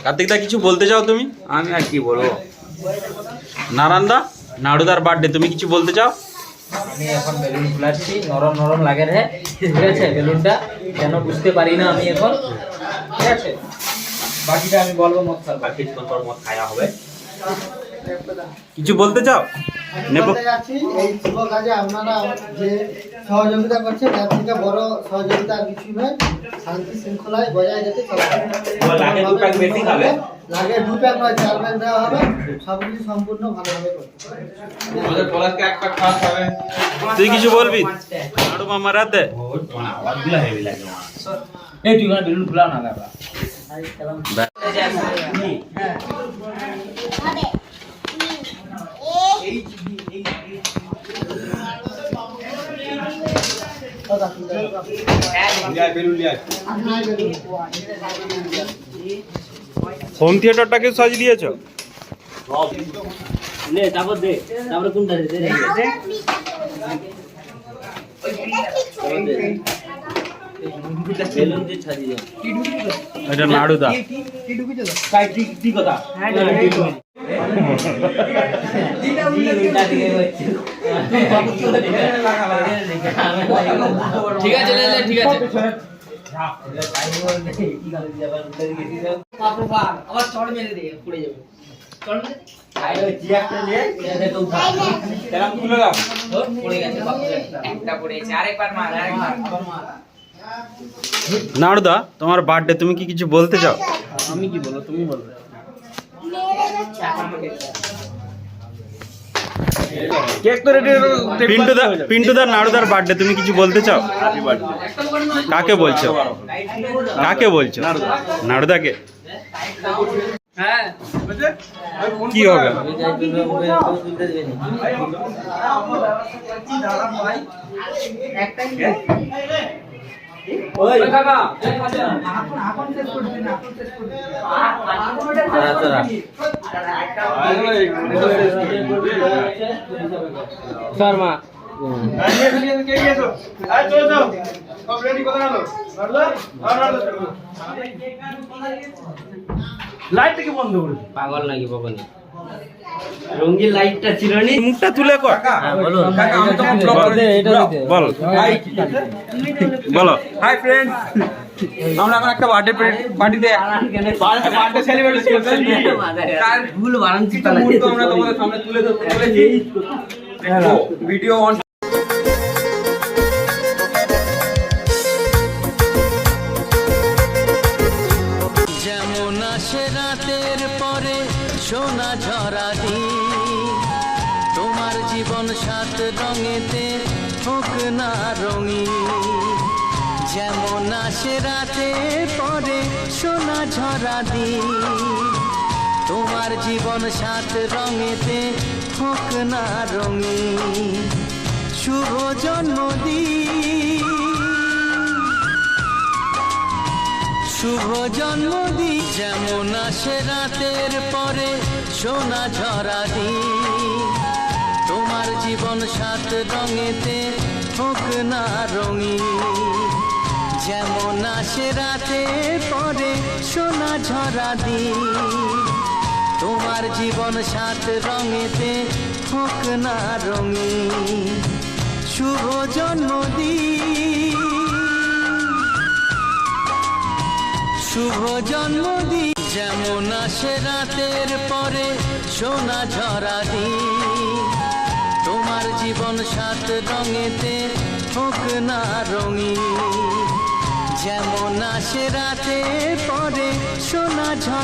কার্তিক দা কিছু বলতে চাও তুমি? আমি আর কি বলবো। নারায়ণ দা, নাড়ুদার বার্থডে, তুমি কিছু বলতে চাও? আমি এখন বেলুন ফুলাচ্ছি, নরম নরম লাগে রে, ঠিক আছে? বেলুনটা কেন বুঝতে পারি না আমি এখন, ঠিক আছে? বাকিটা আমি বলবো মত স্যার, বাকি তোর মত খাওয়া হবে। কিছু বলতে চাও? নেব যাচ্ছি এই শুভ কাজে আপনারা যে সহযোগিতা করছেন তার থেকে বড় সহযোগিতা আর কিছু নয়। শান্তি শৃঙ্খলায় বজায় রেখে লাগে 2 প্যাক বেশি খাবে, লাগে 2 প্যাক নয় 4 প্যাক দেওয়া হবে, সবকিছু সম্পূর্ণ ভালোভাবে করতে হবে। আমাদের পলাশকে এক প্যাক খাওয়াতে হবে। তুই কিছু বলবি? নাড়ু মামা রাতে আওয়াজগুলো হেভি লাগে। এই তুই না বেলুন ফুলাও না বাবা। হোম থিয়েটারটাকে সাজিয়ে দিয়েছো? লে তারপর দে, তারপরে কোনটা দে দে বেলুন দিয়ে সাজিয়ে দে। এটা নাড়ুদা। কাই ঠিক কথা। হ্যাঁ ঠিক আছে লে লে ঠিক আছে। আবার চড় মেরে দে, পড়ে যাবে। চড় মেরে আইলো জিয়াটা নিয়ে দে তো উঠা। তেরা খুলে দাও। পড়ে গেছে বাপ, একটা পড়েছে, আরেকবার মার, আরেকবার আবার মার। নাড়ুদা, তোমার বার্থডে, তুমি কি কিছু বলতে চাও? আমি কি বলবো, তুমি বলবে। কেক তো রেডি। পিন্টুদা নাড়ুদার বার্থডে, তুমি কিছু বলতে চাও? কাকে বলছো? কাকে বলছো? নাড়ুদাকে। হ্যাঁ কি হবে? ওই কাকা শর্মা লাইটটা কি বন্ধ করে? পাগল নাকি বাবা? রঙিন লাইটটা ছিল নি, মুখটা তুলে কর। বলো কাকা আমি তো ব্লগ করে দে, এটা দিতে বল বলো। হাই ফ্রেন্ডস, আমরা এখন একটা বার্থডে পার্টিতে বার্থডে সেলিব্রেট করছি। তার ভুল বানাচ্ছি কিছু মুহূর্ত আমরা তোমাদের সামনে তুলে ধরতে চলেছি। দেখো ভিডিও অন। যেমন আসে রাতের পরে সোনা ঝরা দিন, তোমার জীবন সাত রঙেতে হোক না রঙিন। যেমন আসে রাতের পরে সোনা ঝরা দিন, তোমার জীবন সাত রঙেতে হোক না রঙিন। শুভ জন্মদিন, শুভ জন্মদিন। যেমন আসে রাতের পরে সোনা ঝরা দিন, তোমার জীবন সাত রঙেতে হোক না রঙিন। যেমন আসে রাতের পরে সোনা ঝরা দিন, তোমার জীবন সাত রঙেতে হোক না রঙিন। শুভ জন্মদিন, শুভ জন্মদিন। যেমন আসে রাতের পরে সোনা ঝরা দিন, তোমার জীবন সাত রঙেতে হোক না রঙিন। যেমন আসে রাতের পরে সোনা ঝরা